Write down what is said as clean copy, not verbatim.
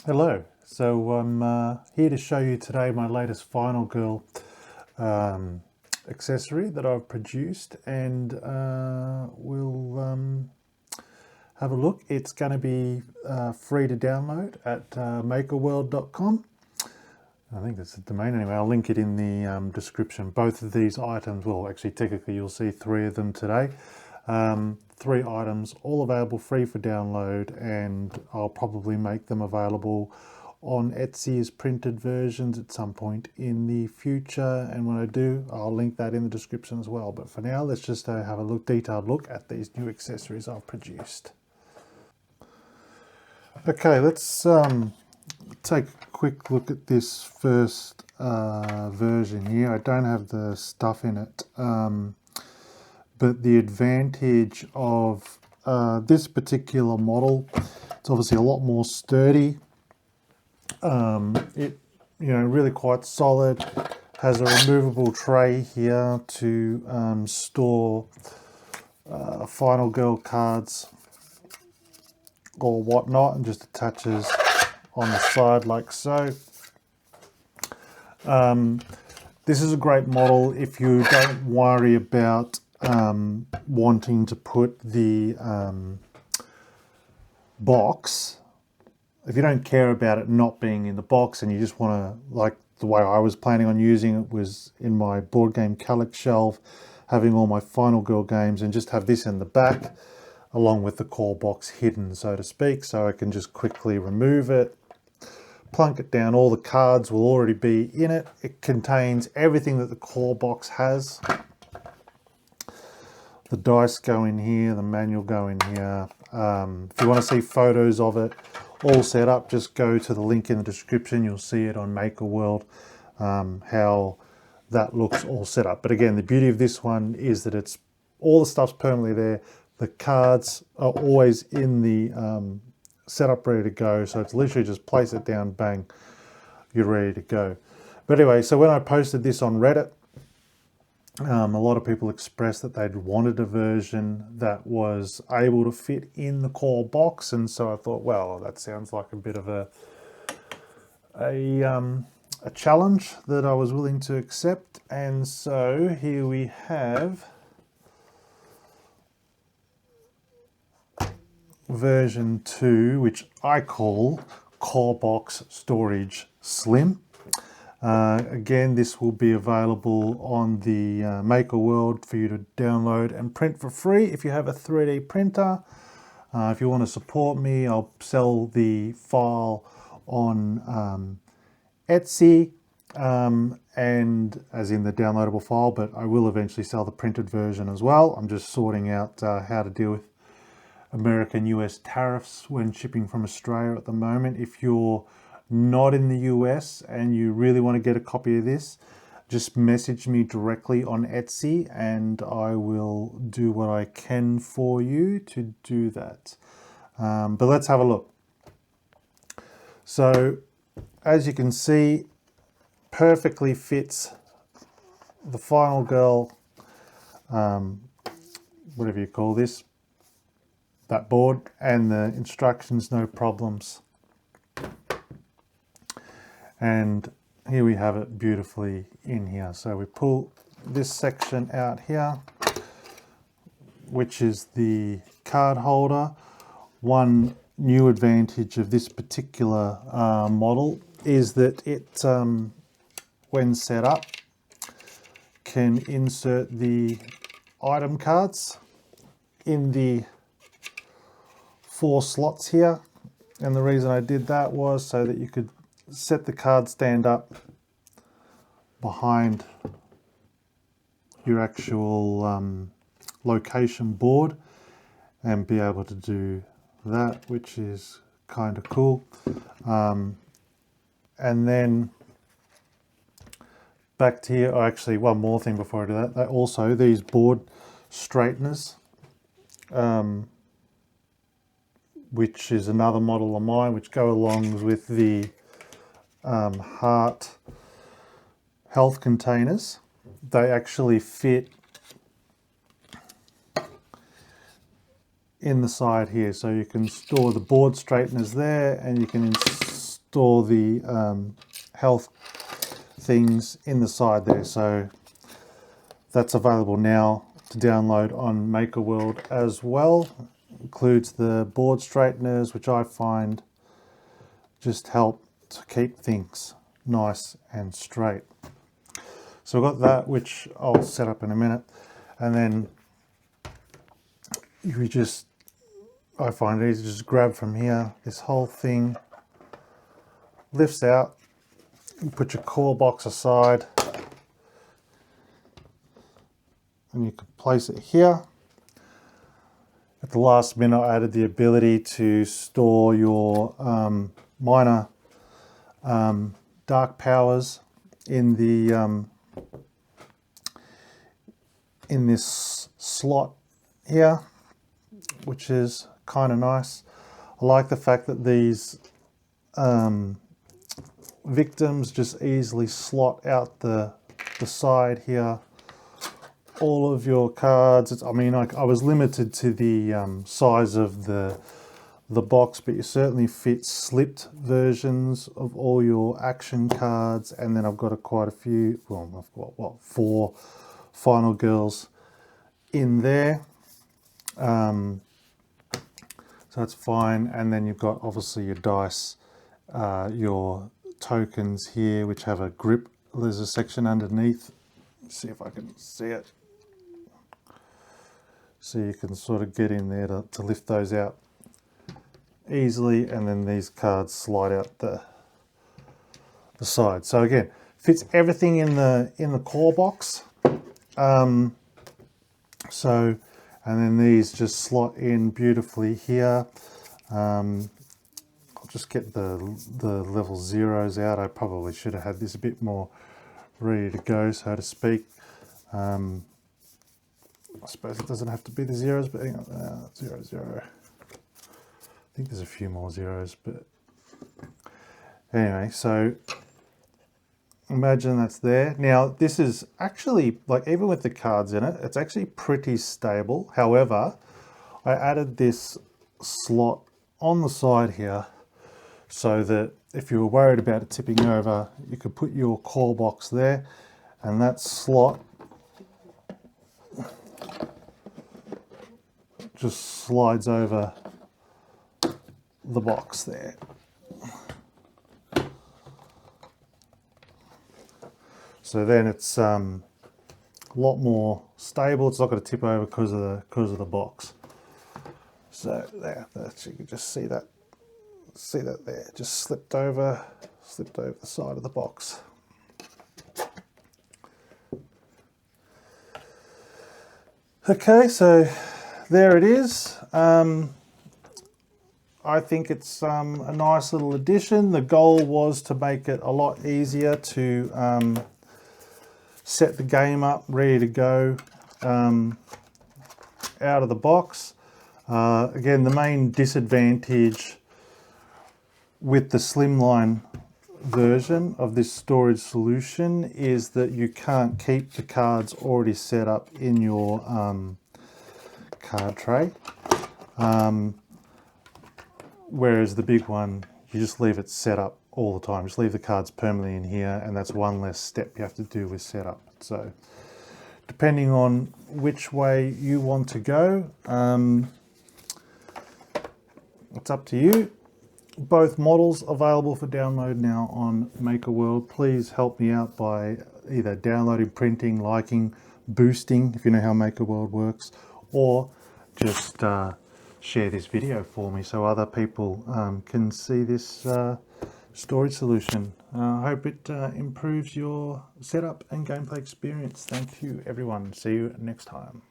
Hello, so I'm here to show you today my latest Final Girl accessory that I've produced, and we'll have a look. It's going to be free to download at makerworld.com. I think that's the domain anyway. I'll link it in the description. Both of these items, well actually technically you'll see three of them today. Three items, all available free for download, and I'll probably make them available on Etsy as printed versions at some point in the future, and when I do, I'll link that in the description as well. But for now, let's just have a detailed look at these new accessories I've produced. Okay, let's take a quick look at this first version here. I don't have the stuff in it. But the advantage of this particular model, it's obviously a lot more sturdy. Really quite solid. Has a removable tray here to store Final Girl cards or whatnot, and just attaches on the side like so. This is a great model if you don't worry about wanting to put the box. If you don't care about it not being in the box and you just want to, like the way I was planning on using it was in my board game Kallax shelf, having all my Final Girl games, and just have this in the back along with the core box hidden, so to speak, so I can just quickly remove it, plunk it down. All the cards will already be in it. It contains everything that the core box has. The dice go in here, the manual go in here. If you want to see photos of it all set up, just go to the link in the description. You'll see it on MakerWorld, how that looks all set up. But again, the beauty of this one is that it's all the stuff's permanently there. The cards are always in the setup ready to go. So it's literally just place it down, bang, you're ready to go. But anyway, so when I posted this on Reddit, a lot of people expressed that they'd wanted a version that was able to fit in the core box, and so I thought, well, that sounds like a bit of a challenge that I was willing to accept. And so here we have version 2, which I call Core Box Storage Slim. Again, this will be available on the MakerWorld for you to download and print for free if you have a 3D printer. If you want to support me, I'll sell the file on Etsy, and as in the downloadable file, but I will eventually sell the printed version as well. I'm just sorting out how to deal with American US tariffs when shipping from Australia at the moment. If you're not in the US and you really want to get a copy of this, just message me directly on Etsy and I will do what I can for you to do that. But let's have a look. So as you can see, perfectly fits the Final Girl, whatever you call this, that board, and the instructions, no problems. And here we have it beautifully in here. So we pull this section out here, which is the card holder. One new advantage of this particular model is that it, when set up, can insert the item cards in the 4 slots here. And the reason I did that was so that you could set the card stand up behind your actual location board and be able to do that, which is kind of cool. And then back to here, actually one more thing before I do that, also these board straighteners, which is another model of mine, which go along with the Heart health containers. They actually fit in the side here, so you can store the board straighteners there, and you can store the health things in the side there. So that's available now to download on MakerWorld as well. Includes the board straighteners, which I find just help to keep things nice and straight. So we've got that, which I'll set up in a minute. And then I find it easy to just grab from here. This whole thing lifts out. You put your core box aside and you can place it here. At the last minute, I added the ability to store your minor dark powers in the in this slot here, which is kind of nice. I like the fact that these victims just easily slot out the side here. All of your cards, I mean, I was limited to the size of the box, but you certainly fit slipped versions of all your action cards. And then I've got quite a few, well, I've got what, 4 Final Girls in there. So that's fine. And then you've got obviously your dice, your tokens here, which have a grip. There's a section underneath. Let's see if I can see it. So you can sort of get in there to lift those out easily, and then these cards slide out the side. So again, fits everything in the core box. And then these just slot in beautifully here. I'll just get the level 0s out. I probably should have had this a bit more ready to go, so to speak. I suppose it doesn't have to be the 0s, but hang on, 0, 0. I think there's a few more 0s, but anyway, so imagine that's there. Now, this is actually, like, even with the cards in it, it's actually pretty stable. However, I added this slot on the side here so that if you were worried about it tipping over, you could put your core box there, and that slot just slides over the box there. So then it's a lot more stable. It's not going to tip over because of the box. So there, you can just see that there, just slipped over the side of the box. Okay, so there it is. I think it's a nice little addition. The goal was to make it a lot easier to set the game up, ready to go out of the box. Again, the main disadvantage with the slimline version of this storage solution is that you can't keep the cards already set up in your card tray. Whereas the big one, you just leave it set up all the time. Just leave the cards permanently in here, and that's one less step you have to do with setup. So depending on which way you want to go, it's up to you. Both models available for download now on MakerWorld. Please help me out by either downloading, printing, liking, boosting, if you know how MakerWorld works, or just share this video for me so other people can see this storage solution. I hope it improves your setup and gameplay experience. Thank you, everyone. See you next time.